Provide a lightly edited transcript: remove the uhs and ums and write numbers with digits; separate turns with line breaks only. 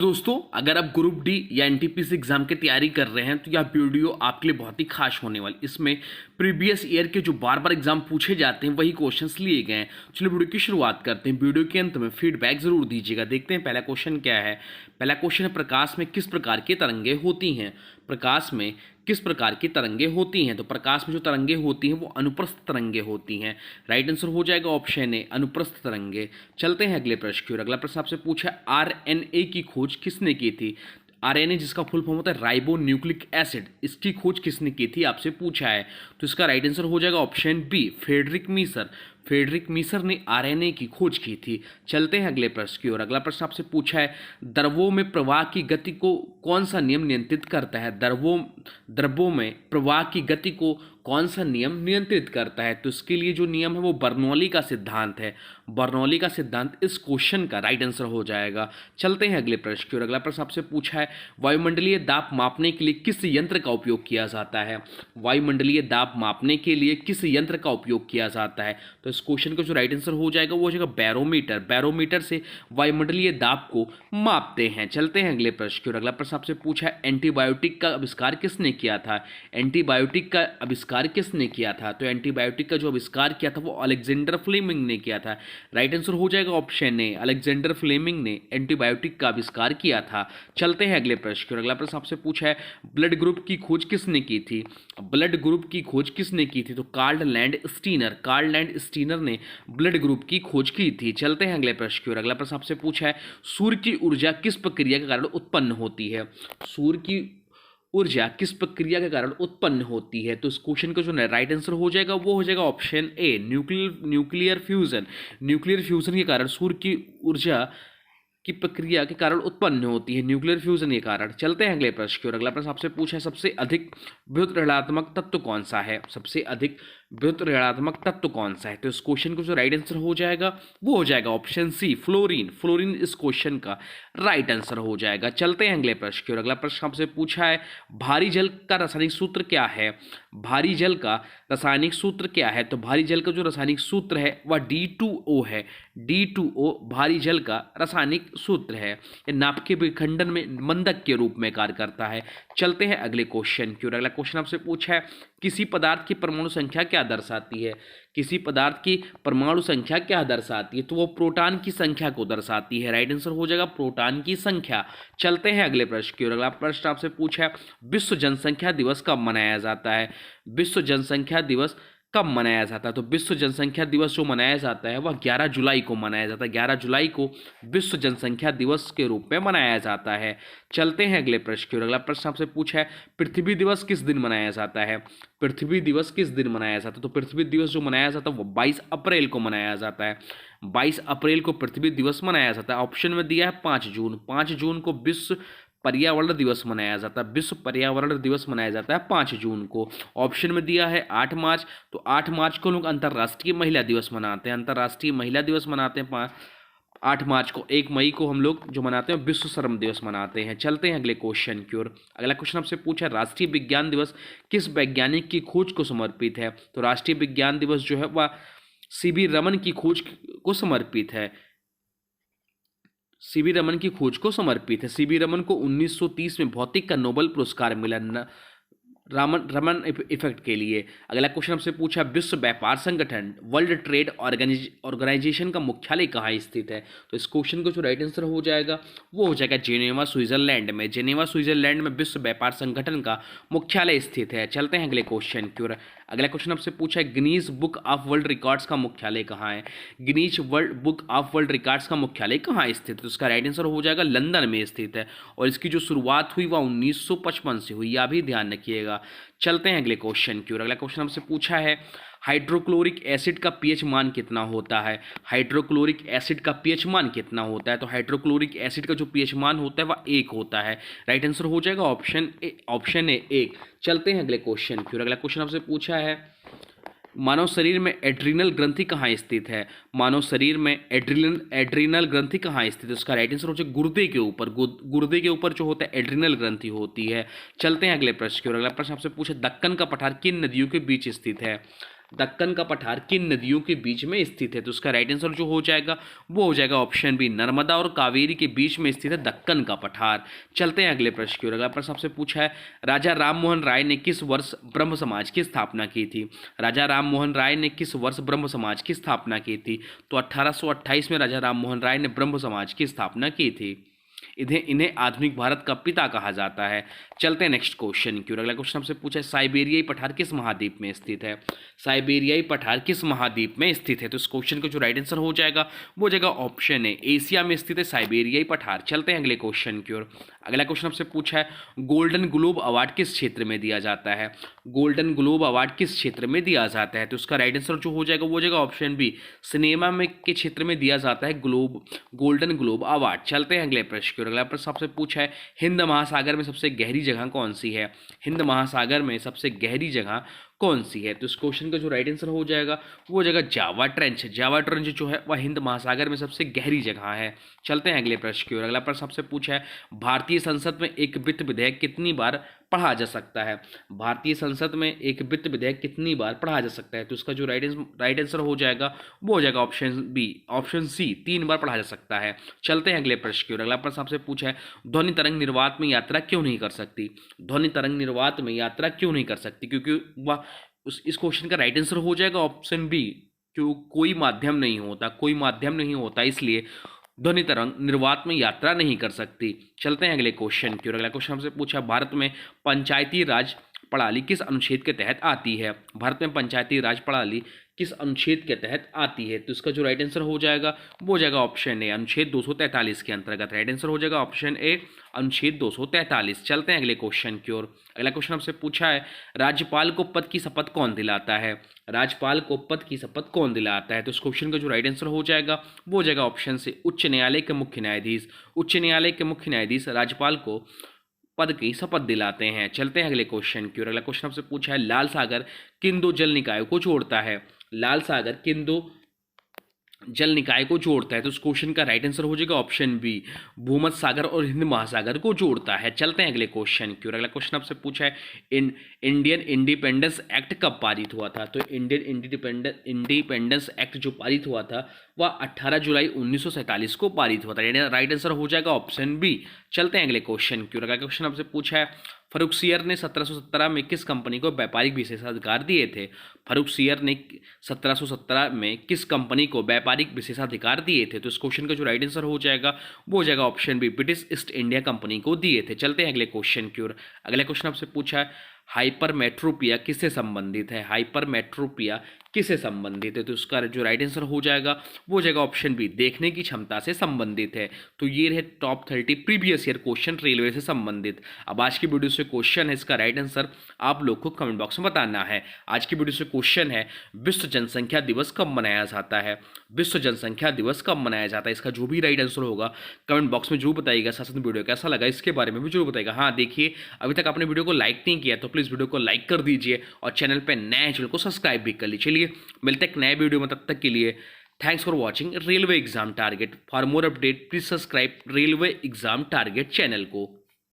दोस्तों, अगर आप ग्रुप डी या एनटीपीसी एग्जाम की तैयारी कर रहे हैं तो यह वीडियो आपके लिए बहुत ही खास होने वाली। इसमें प्रीवियस ईयर के जो बार बार एग्जाम पूछे जाते हैं वही क्वेश्चंस लिए गए हैं। चलिए वीडियो की शुरुआत करते हैं। वीडियो के अंत में फीडबैक जरूर दीजिएगा। देखते हैं पहला क्वेश्चन क्या है। पहला क्वेश्चन है, प्रकाश में किस प्रकार की तरंगे होती हैं। प्रकाश में किस प्रकार की तरंगे होती हैं। तो प्रकाश में जो तरंगे होती हैं वो अनुप्रस्थ तरंगे होती हैं। राइट आंसर हो जाएगा ऑप्शन ए, अनुप्रस्थ तरंगे। चलते हैं अगले प्रश्न की ओर। अगला प्रश्न आपसे पूछा, आरएनए की खोज किसने की थी। आरएनए जिसका फुल फॉर्म होता है राइबो न्यूक्लिक एसिड, इसकी खोज किसने की थी आपसे पूछा है। तो इसका राइट आंसर हो जाएगा option B, Friedrich Miescher. Friedrich Miescher ने आरएनए की खोज की थी। चलते हैं अगले प्रश्न की ओर। अगला प्रश्न आपसे पूछा है, द्रवों में प्रवाह की गति को कौन सा नियम नियंत्रित करता है। द्रवों में प्रवाह की गति को कौन सा नियम नियंत्रित करता है। तो इसके लिए जो नियम है वो बर्नौली का सिद्धांत है। बर्नौली का सिद्धांत इस क्वेश्चन का राइट आंसर हो जाएगा। चलते हैं अगले प्रश्न की ओर। अगला प्रश्न आपसे पूछा है, वायुमंडलीय दाब मापने के लिए किस यंत्र का उपयोग किया जाता है। वायुमंडलीय दाब मापने के लिए किस यंत्र का उपयोग किया जाता है। तो इस क्वेश्चन का जो राइट आंसर हो जाएगा वो हो जाएगा बैरोमीटर। बैरोमीटर से वायुमंडलीय दाब को मापते हैं। चलते हैं अगले प्रश्न की ओर। अगला प्रश्न आपसे पूछा है, एंटीबायोटिक का आविष्कार किसने किया था। एंटीबायोटिक का आविष्कार किसने किया था। तो एंटीबायोटिक का जो आविष्कार किया था वो अलेक्जेंडर फ्लेमिंग ने किया था। राइट आंसर हो जाएगा ऑप्शन ए, अलेक्जेंडर फ्लेमिंग ने एंटीबायोटिक का आविष्कार किया था। चलते हैं अगले प्रश्न की ओर। अगला प्रश्न आपसे पूछा है, ब्लड ग्रुप की खोज किसने की थी। ब्लड ग्रुप की खोज किसने की थी। तो Karl Landsteiner. Karl Landsteiner ने ब्लड ग्रुप की खोज की थी। चलते हैं अगले प्रश्न की ओर। अगला प्रश्न आपसे पूछा है, सूर्य की ऊर्जा किस प्रक्रिया के कारण उत्पन्न होती है। सूर्य की ऊर्जा किस प्रक्रिया के कारण उत्पन्न होती है। तो इस क्वेश्चन का जो राइट आंसर हो जाएगा वो हो जाएगा option A, nuclear fusion. Nuclear fusion के कारण सूर्य की ऊर्जा की प्रक्रिया के कारण उत्पन्न होती है, न्यूक्लियर फ्यूजन के कारण। चलते हैं अगले प्रश्न की ओर। अगला प्रश्न आपसे पूछा है, सबसे अधिक विद्युत ऋणात्मक तत्व कौन सा है। सबसे अधिक विद्युत ऋणात्मक तत्व कौन सा है। तो इस क्वेश्चन का जो राइट आंसर हो जाएगा वो हो जाएगा ऑप्शन सी, फ्लोरीन। फ्लोरीन इस क्वेश्चन का राइट आंसर हो जाएगा। चलते हैं अगले प्रश्न की ओर। अगला प्रश्न आपसे पूछा है, भारी जल का रासायनिक सूत्र क्या है। भारी जल का रासायनिक सूत्र क्या है। तो भारी जल का जो रासायनिक सूत्र है वह D2O है। D2O भारी जल का रासायनिक सूत्र है। यह नाभ के विखंडन में मंदक के रूप में कार्य करता है। चलते हैं अगले क्वेश्चन की ओर। अगला क्वेश्चन आपसे पूछा है, किसी पदार्थ की परमाणु संख्या क्या दर्शाती है। किसी पदार्थ की परमाणु संख्या क्या दर्शाती है। तो वो प्रोटॉन की संख्या को दर्शाती है। राइट आंसर हो जाएगा प्रोटॉन की संख्या। चलते हैं अगले प्रश्न की ओर। अगला प्रश्न आपसे पूछा है, विश्व जनसंख्या दिवस कब मनाया जाता है। विश्व जनसंख्या दिवस कब मनाया जाता है। तो विश्व जनसंख्या दिवस जो मनाया जाता है वह 11 जुलाई को मनाया जाता है। 11 जुलाई को विश्व जनसंख्या दिवस के रूप में मनाया जाता है। चलते हैं अगले प्रश्न की ओर। अगला प्रश्न आपसे पूछा है, पृथ्वी दिवस किस दिन मनाया जाता है। पृथ्वी दिवस किस दिन मनाया जाता है। तो पृथ्वी दिवस जो मनाया जाता है वो 22 अप्रैल को मनाया जाता है। 22 अप्रैल को पृथ्वी दिवस मनाया जाता है। ऑप्शन में दिया है 5 जून। 5 जून को विश्व पर्यावरण दिवस मनाया जाता है। विश्व पर्यावरण दिवस मनाया जाता है 5 जून को। ऑप्शन में दिया है 8 मार्च। तो 8 मार्च को लोग अंतर्राष्ट्रीय महिला दिवस मनाते हैं। अंतर्राष्ट्रीय महिला दिवस मनाते हैं 8 मार्च को। 1 मई को हम लोग जो मनाते हैं विश्व श्रम दिवस मनाते हैं। चलते हैं अगले क्वेश्चन की ओर। अगला क्वेश्चन आपसे पूछा है, राष्ट्रीय विज्ञान दिवस किस वैज्ञानिक की खोज को समर्पित है। तो राष्ट्रीय विज्ञान दिवस जो है वह सीवी रमन की खोज को समर्पित है। सीवी रमन की खोज को समर्पित है। सीवी रमन को 1930 में भौतिक का नोबेल पुरस्कार मिला रमन इफेक्ट के लिए। अगला क्वेश्चन आपसे पूछा, विश्व व्यापार संगठन वर्ल्ड ट्रेड ऑर्गेनाइजेशन का मुख्यालय कहाँ स्थित है। तो इस क्वेश्चन का जो राइट आंसर हो जाएगा वो हो जाएगा जेनेवा स्विट्जरलैंड में। जेनेवा स्विट्जरलैंड में विश्व व्यापार संगठन का मुख्यालय स्थित है। चलते हैं अगले क्वेश्चन की ओर। अगला क्वेश्चन आपसे पूछा है, Guinness book of world records का मुख्यालय कहाँ है। Guinness book of world records का मुख्यालय कहाँ स्थित है। तो इसका राइट आंसर हो जाएगा लंदन में स्थित है। और इसकी जो शुरुआत हुई वह 1955 से हुई, यह भी ध्यान रखिएगा। चलते हैं अगले क्वेश्चन की ओर। अगला क्वेश्चन हमसे पूछा है, हाइड्रोक्लोरिक एसिड का पीएच मान कितना होता है। हाइड्रोक्लोरिक एसिड का पीएच मान कितना होता है। तो हाइड्रोक्लोरिक एसिड का जो पीएच मान होता है वह 1 होता है। राइट आंसर हो जाएगा ऑप्शन ए 1। चलते हैं अगले क्वेश्चन की ओर। अगला क्वेश्चन आपसे पूछा है, मानव शरीर में एड्रीनल ग्रंथि कहाँ स्थित है। मानव शरीर में एड्रीनल ग्रंथि कहाँ स्थित है। उसका राइट आंसर हो जाएगा गुर्दे के ऊपर। गुर्दे के ऊपर जो होता है एड्रीनल ग्रंथि होती है। चलते हैं अगले प्रश्न की ओर। अगला प्रश्न आपसे पूछे, दक्कन का पठार किन नदियों के बीच स्थित है। दक्कन का पठार किन नदियों के बीच में स्थित है? तो उसका राइट आंसर जो हो जाएगा वो हो जाएगा ऑप्शन बी, नर्मदा और कावेरी के बीच में स्थित है दक्कन का पठार। चलते हैं अगले प्रश्न की ओर। अगला प्रश्न आपसे पूछा है, राजा राममोहन राय ने किस वर्ष ब्रह्म समाज की स्थापना की थी? राजा राममोहन राय ने किस वर्ष ब्रह्म समाज की स्थापना की थी? तो 1828 में राजा राममोहन राय ने ब्रह्म समाज की स्थापना की थी। इन्हें इन्हें आधुनिक भारत का पिता कहा जाता है। चलते हैं नेक्स्ट क्वेश्चन की ओर। अगला क्वेश्चन हमसे पूछा है, साइबेरियाई पठार किस महाद्वीप में स्थित है? साइबेरियाई पठार किस महाद्वीप में स्थित है? तो इस क्वेश्चन का जो राइट आंसर हो जाएगा वो हो जाएगा ऑप्शन है, एशिया में स्थित है साइबेरियाई पठार। चलते हैं अगले क्वेश्चन की ओर। अगला क्वेश्चन हमसे पूछा है, गोल्डन ग्लोब अवार्ड किस क्षेत्र में दिया जाता है? गोल्डन ग्लोब अवार्ड किस क्षेत्र में दिया जाता है? तो उसका राइट आंसर जो हो जाएगा वो हो जाएगा ऑप्शन बी, सिनेमा में के क्षेत्र में दिया जाता है गोल्डन ग्लोब अवार्ड। चलते हैं अगले प्रश्न की ओर। अगला प्रश्न आपसे पूछा है, हिंद महासागर में सबसे गहरी जगह कौन सी है? हिंद महासागर में सबसे गहरी जगह कौन सी है? तो इस क्वेश्चन का जो राइट आंसर हो जाएगा वो हो जाएगा जावा ट्रेंच। जावा ट्रेंच जो है वह हिंद महासागर में सबसे गहरी जगह है। चलते हैं अगले प्रश्न की ओर। अगला प्रश्न आपसे पूछा है, भारतीय संसद में एक वित्त विधेयक कितनी बार पढ़ा जा सकता है? भारतीय संसद में एक वित्त विधेयक कितनी बार पढ़ा जा सकता है? तो इसका जो राइट आंसर हो जाएगा वो हो जाएगा ऑप्शन बी, ऑप्शन सी, 3 बार पढ़ा जा सकता है। चलते हैं अगले प्रश्न की ओर। अगला प्रश्न आपसे पूछा है, ध्वनि तरंग निर्वात में यात्रा क्यों नहीं कर सकती? ध्वनि तरंग निर्वात में यात्रा क्यों नहीं कर सकती? क्योंकि वह इस क्वेश्चन का राइट आंसर हो जाएगा ऑप्शन बी, क्यों कोई माध्यम नहीं होता, कोई माध्यम नहीं होता इसलिए ध्वनि तरंग निर्वात में यात्रा नहीं कर सकती। चलते हैं अगले क्वेश्चन की ओर। अगला क्वेश्चन हमसे पूछा, भारत में पंचायती राज प्रणाली किस अनुच्छेद के तहत आती है? भारत में पंचायती राज प्रणाली किस अनुच्छेद के तहत आती है? तो इसका जो राइट आंसर हो जाएगा वो हो जाएगा ऑप्शन ए, अनुच्छेद 243 के अंतर्गत। राइट आंसर हो जाएगा ऑप्शन ए, अनुच्छेद 243। चलते हैं अगले क्वेश्चन की ओर। अगला क्वेश्चन हमसे पूछा है, राज्यपाल को पद की शपथ कौन दिलाता है? राज्यपाल को पद की शपथ कौन दिलाता है? तो इस क्वेश्चन का जो राइट आंसर हो जाएगा वो हो जाएगा ऑप्शन से, उच्च न्यायालय के मुख्य न्यायाधीश। उच्च न्यायालय के मुख्य न्यायाधीश राज्यपाल को पद की शपथ दिलाते हैं। चलते हैं अगले क्वेश्चन की ओर। अगला क्वेश्चन आपसे पूछा है, लाल सागर किन दो जल निकायों को जोड़ता है? लाल सागर किन दो जल निकाय को जोड़ता है? तो उस क्वेश्चन का राइट आंसर हो जाएगा ऑप्शन बी, भूमध्य सागर और हिंद महासागर को जोड़ता है। चलते हैं अगले क्वेश्चन की ओर। अगला क्वेश्चन आपसे पूछा है, इंडियन इंडिपेंडेंस एक्ट कब पारित हुआ था? तो इंडियन इंडिपेंडेंस एक्ट जो पारित हुआ था वह 18 जुलाई 1947 को पारित हुआ था। यानी राइट आंसर हो जाएगा ऑप्शन बी। चलते हैं अगले क्वेश्चन की ओर। अगला क्वेश्चन आपसे पूछा है, फर्रुखसियर ने 1717 में किस कंपनी को व्यापारिक विशेषाधिकार दिए थे? फर्रुखसियर ने 1717 में किस कंपनी को व्यापारिक विशेषाधिकार दिए थे? तो इस क्वेश्चन का जो राइट आंसर हो जाएगा वो हो जाएगा option B, British East India Company को दिए थे। चलते हैं अगले क्वेश्चन की ओर। अगला क्वेश्चन आपसे पूछा है, हाइपरमेट्रोपिया किससे संबंधित है? हाइपरमेट्रोपिया किससे संबंधित है? तो उसका जो राइट आंसर हो जाएगा वो हो जाएगा ऑप्शन बी, देखने की क्षमता से संबंधित है। तो ये रहे top 30 previous year question railway से संबंधित। अब आज की वीडियो से क्वेश्चन है, इसका राइट आंसर आप लोग को कमेंट बॉक्स में बताना है। आज की वीडियो से क्वेश्चन है, विश्व जनसंख्या दिवस कब मनाया जाता है? विश्व जनसंख्या दिवस कब मनाया जाता है? इसका जो भी राइट आंसर होगा कमेंट बॉक्स में जरूर बताइएगा। साथ साथ वीडियो कैसा लगा इसके बारे में भी जरूर बताइएगा। हाँ देखिए, अभी तक आपने वीडियो को लाइक नहीं किया तो प्लीज़ वीडियो को लाइक कर दीजिए और चैनल पर नए चैनल को सब्सक्राइब भी कर लीजिए। चलिए मिलते हैं एक नए वीडियो में, तब तक के लिए thanks for watching railway exam target. For more update please subscribe railway exam target channel को।